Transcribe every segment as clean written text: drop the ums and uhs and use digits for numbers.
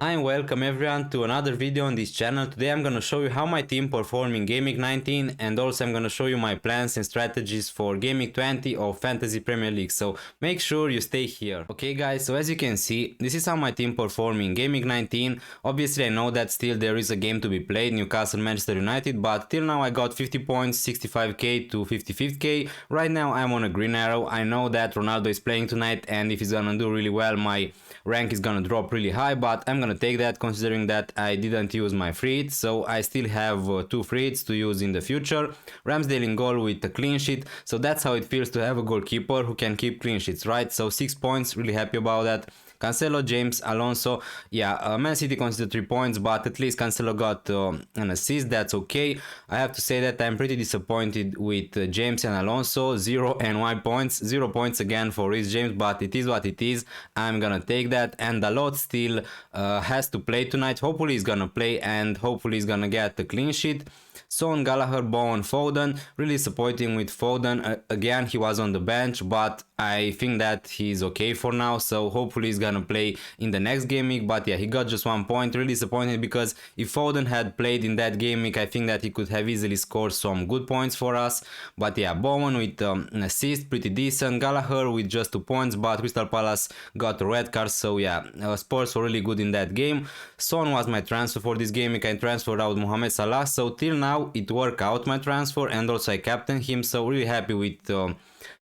Hi, welcome everyone to another video on this channel. Today I'm gonna show you how my team performed in GAMEWEEK 19, and also I'm gonna show you my plans and strategies for GAMEWEEK 20 of Fantasy Premier League, so make sure you stay here. Okay guys, so as you can see, this is how my team performed in GAMEWEEK 19. Obviously I know that still there is a game to be played, Newcastle Manchester United, but till now I got 50 points, 65k to 55k. Right now I'm on a green arrow. I know that Ronaldo is playing tonight, and if he's gonna do really well, my rank is gonna drop really high, but I'm gonna take that considering that I didn't use my free hits, so I still have 2 free hits to use in the future. Ramsdale in goal with a clean sheet, so that's how it feels to have a goalkeeper who can keep clean sheets, right? So 6 points, really happy about that. Cancelo, James, Alonso, yeah, Man City considered 3 points, but at least Cancelo got an assist, that's okay. I have to say that I'm pretty disappointed with James and Alonso, 0 and 1 points, 0 points again for Reece James, but it is what it is. I'm gonna take that, and Dalot still has to play tonight. Hopefully he's gonna play, and hopefully he's gonna get the clean sheet. Son, Gallagher, Bowen, Foden. Really disappointing with Foden. Again, he was on the bench, but I think that he's okay for now, so hopefully he's gonna play in the next game week. But yeah, he got just 1 point. Really disappointed, because if Foden had played in that game week, I think that he could have easily scored some good points for us. But yeah, Bowen with an assist, pretty decent. Gallagher with just 2 points, but Crystal Palace got a red card, so yeah, Spurs were really good in that game. Son was my transfer for this game week. I transferred out Mohamed Salah, so till now it worked out, my transfer, and also I captained him, so really happy with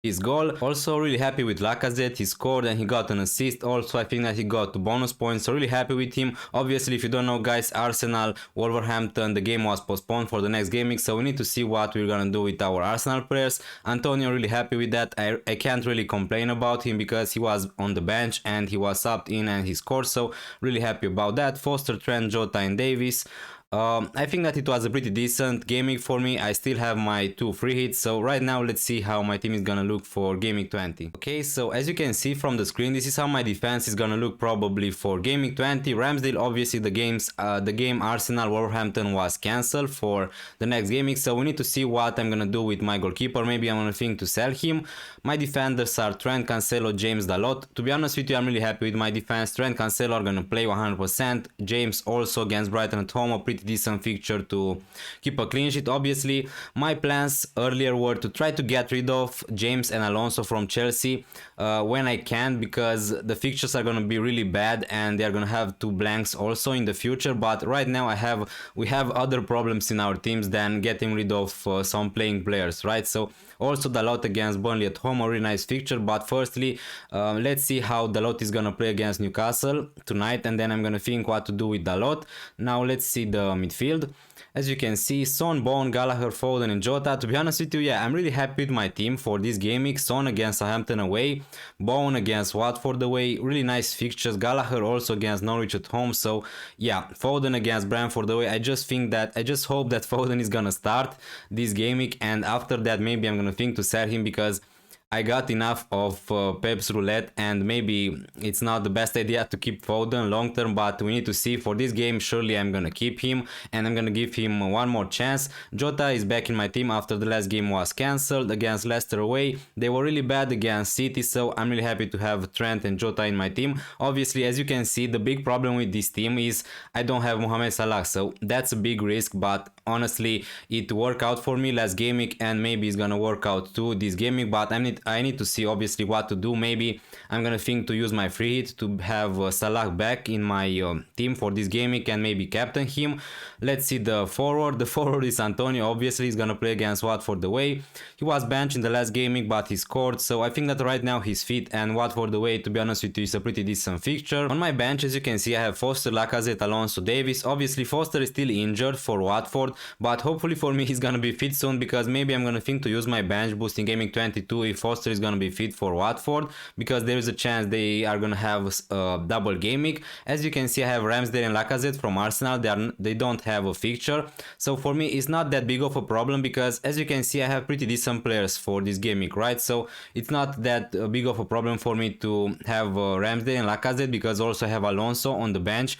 his goal. Also really happy with Lacazette, he scored and he got an assist. Also I think that he got 2 bonus points, so really happy with him. Obviously, if you don't know guys, Arsenal, Wolverhampton, the game was postponed for the next game week, so we need to see what we're gonna do with our Arsenal players. Antonio, really happy with that. I can't really complain about him because he was on the bench and he was subbed in and he scored, so really happy about that. Foster, Trent, Jota and Davis. I think that it was a pretty decent gaming for me. I still have my 2 free hits, so right now let's see how my team is gonna look for GAMEWEEK 20. Okay, so as you can see from the screen, this is how my defense is gonna look probably for GAMEWEEK 20. Ramsdale, obviously the game Arsenal Wolverhampton was cancelled for the next gaming, so we need to see what I'm gonna do with my goalkeeper. Maybe I'm gonna think to sell him. My defenders are Trent, Cancelo, James, Dalot. To be honest with you, I'm really happy with my defense. Trent, Cancelo are gonna play 100%. James also against Brighton at home, a pretty decent fixture to keep a clean sheet. Obviously, my plans earlier were to try to get rid of James and Alonso from Chelsea when I can, because the fixtures are going to be really bad and they are going to have 2 blanks also in the future. But right now we have other problems in our teams than getting rid of some playing players, right? So also Dalot against Burnley at home, a really nice fixture. But firstly, let's see how Dalot is going to play against Newcastle tonight, and then I'm going to think what to do with Dalot. Now let's see the midfield. As you can see, Son, Bowen, Gallagher, Foden and Jota. To be honest with you, yeah, I'm really happy with my team for this game week. Son against Southampton away, Bowen against Watford away, really nice fixtures. Gallagher also against Norwich at home, so yeah, Foden against Brentford away. I just hope that Foden is gonna start this game week, and after that maybe I'm gonna think to sell him, because I got enough of Pep's roulette, and maybe it's not the best idea to keep Foden long term, but we need to see. For this game, surely I'm gonna keep him, and I'm gonna give him one more chance. Jota is back in my team after the last game was cancelled against Leicester away. They were really bad against City, so I'm really happy to have Trent and Jota in my team. Obviously, as you can see, the big problem with this team is I don't have Mohamed Salah, so that's a big risk, but honestly, it worked out for me last game week, and maybe it's gonna work out too this game week, but I need to see obviously what to do. Maybe I'm gonna think to use my free hit to have Salah back in my team for this game week and maybe captain him. Let's see the forward. The forward is Antonio. Obviously he's gonna play against Watford away. He was benched in the last game week, but he scored, so I think that right now he's fit, and Watford away, to be honest with you, is a pretty decent fixture. On my bench, as you can see, I have Foster, Lacazette, Alonso, Davis. Obviously Foster is still injured for Watford, but hopefully for me he's gonna be fit soon, because maybe I'm gonna think to use my bench boost in gaming 22 if Foster is gonna be fit for Watford, because there is a chance they are gonna have a double game week. As you can see, I have Ramsdale and Lacazette from Arsenal. They don't have a fixture, so for me it's not that big of a problem, because as you can see I have pretty decent players for this game week, right? So it's not that big of a problem for me to have Ramsdale and Lacazette, because also I have Alonso on the bench.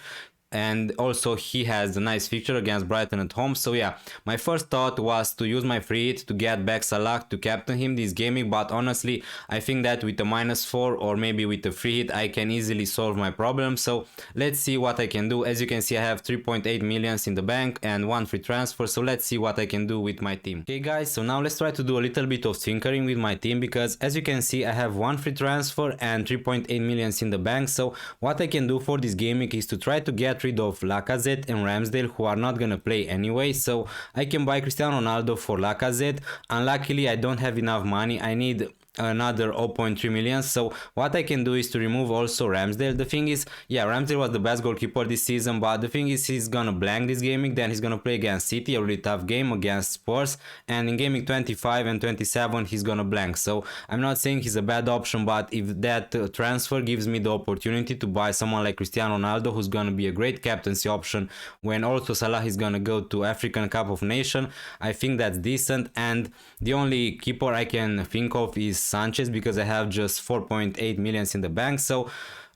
and also he has a nice fixture against Brighton at home. So yeah, my first thought was to use my free hit to get back Salah to captain him this gaming, but honestly I think that with a -4 or maybe with a free hit I can easily solve my problem. So let's see what I can do. As you can see, I have 3.8 millions in the bank and 1 free transfer, so let's see what I can do with my team. Okay guys, so now let's try to do a little bit of tinkering with my team, because as you can see I have 1 free transfer and 3.8 millions in the bank. So what I can do for this gaming is to try to get rid of Lacazette and Ramsdale, who are not gonna play anyway. So I can buy Cristiano Ronaldo for Lacazette. Unluckily I don't have enough money, I need another 0.3 million. So what I can do is to remove also Ramsdale. The thing is, yeah, Ramsdale was the best goalkeeper this season, but the thing is he's gonna blank this gaming, then he's gonna play against City, a really tough game against Spurs, and in gaming 25 and 27 he's gonna blank. So I'm not saying he's a bad option, but if that transfer gives me the opportunity to buy someone like Cristiano Ronaldo, who's gonna be a great captaincy option when also Salah is gonna go to African Cup of Nations, I think that's decent. And the only keeper I can think of is Sanchez, because I have just 4.8 millions in the bank. So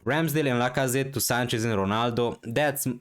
Ramsdale and Lacazette to Sanchez and Ronaldo,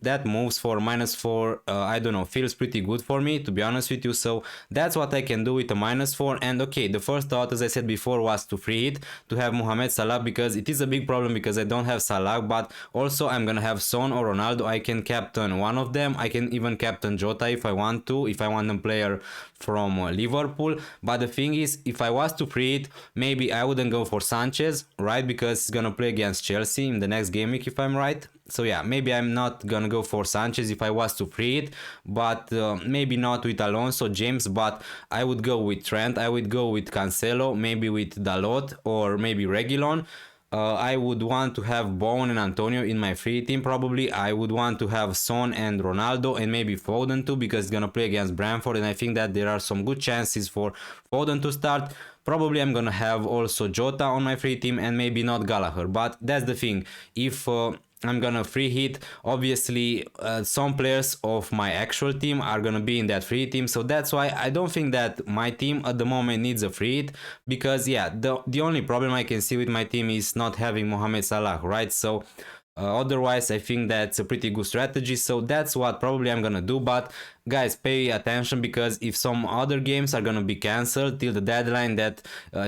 that moves for -4, I don't know, feels pretty good for me, to be honest with you. So that's what I can do with a -4. And okay, the first thought, as I said before, was to free hit, to have Mohamed Salah, because it is a big problem because I don't have Salah, but also I'm gonna have Son or Ronaldo. I can captain one of them. I can even captain Jota if I want to, if I want a player from Liverpool. But the thing is, if I was to free it, maybe I wouldn't go for Sanchez, right? Because he's gonna play against Chelsea in the next game week, if I'm right. So yeah, maybe I'm not gonna go for Sanchez if I was to free it, but maybe not with Alonso, James, but I would go with Trent, I would go with Cancelo, maybe with Dalot or maybe Reguilon. I would want to have Bowen and Antonio in my free team probably. I would want to have Son and Ronaldo and maybe Foden too, because he's gonna play against Brentford, and I think that there are some good chances for Foden to start. Probably I'm gonna have also Jota on my free team and maybe not Gallagher, but that's the thing. If I'm gonna free hit, obviously some players of my actual team are gonna be in that free team, so that's why I don't think that my team at the moment needs a free hit, because yeah, the only problem I can see with my team is not having Mohamed Salah, right? So otherwise I think that's a pretty good strategy, so that's what probably I'm gonna do. But guys, pay attention, because if some other games are gonna be cancelled till the deadline, that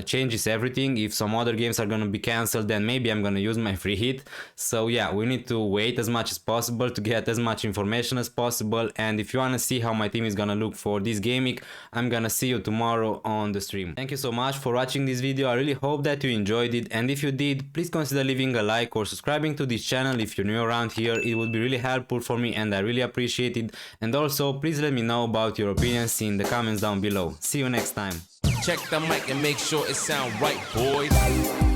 changes everything. If some other games are gonna be cancelled, then maybe I'm gonna use my free hit. So yeah, we need to wait as much as possible to get as much information as possible. And if you wanna see how my team is gonna look for this game week, I'm gonna see you tomorrow on the stream. Thank you so much for watching this video. I really hope that you enjoyed it, and if you did, please consider leaving a like or subscribing to this channel if you're new around here. It would be really helpful for me and I really appreciate it. And also please let me know about your opinions in the comments down below. See you next time. Check the mic and make sure it sound right, boys.